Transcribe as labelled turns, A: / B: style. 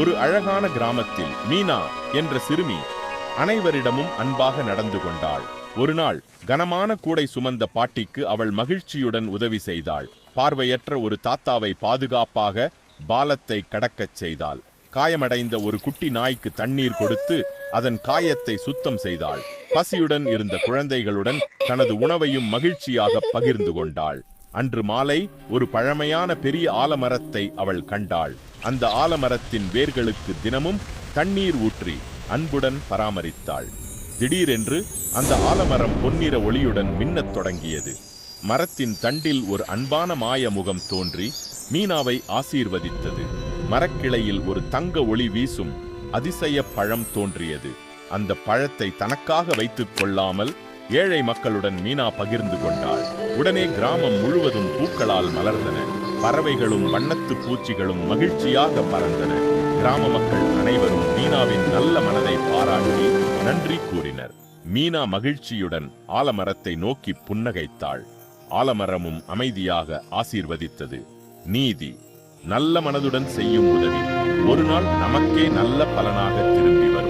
A: ஒரு அழகான கிராமத்தில் மீனா என்ற சிறுமி அனைவரிடமும் அன்பாக நடந்து கொண்டாள். ஒரு நாள் கனமான கூடை சுமந்த பாட்டிக்கு அவள் மகிழ்ச்சியுடன் உதவி செய்தாள். பார்வையற்ற ஒரு தாத்தாவை பாதுகாப்பாக பாலத்தை கடக்கச் செய்தாள். காயமடைந்த ஒரு குட்டி நாய்க்கு தண்ணீர் கொடுத்து அதன் காயத்தை சுத்தம் செய்தாள். பசியுடன் இருந்த குழந்தைகளுடன் தனது உணவையும் மகிழ்ச்சியாக பகிர்ந்து கொண்டாள். அன்று மாலை ஒரு பழமையான பெரிய ஆலமரத்தை அவள் கண்டாள். அந்த ஆலமரத்தின் வேர்களுக்கு தினமும் தண்ணீர் ஊற்றி அன்புடன் பராமரித்தாள். திடீரென்று அந்த ஆலமரம் பொன்னிற ஒளியுடன் மின்னத் தொடங்கியது. மரத்தின் தண்டில் ஒரு அன்பான மாய முகம் தோன்றி மீனாவை ஆசீர்வதித்தது. மரக்கிளையில் ஒரு தங்க ஒளி வீசும் அதிசய பழம் தோன்றியது. அந்த பழத்தை தனக்காக வைத்துக் கொள்ளாமல் ஏழை மக்களுடன் மீனா பகிர்ந்து கொண்டாள். உடனே கிராமம் முழுவதும் பூக்களால் மலர்ந்தன. பறவைகளும் வண்ணத்து பூச்சிகளும் மகிழ்ச்சியாக பறந்தன. கிராம மக்கள் அனைவரும் மீனாவின் நல்ல மனதை பாராட்டி நன்றி கூறினர். மீனா மகிழ்ச்சியுடன் ஆலமரத்தை நோக்கி புன்னகைத்தாள். ஆலமரமும் அமைதியாக ஆசீர்வதித்தது. நீதி, நல்ல மனதுடன் செய்யும் உதவி ஒரு நாள் நமக்கே நல்ல பலனாக திரும்பி வரும்.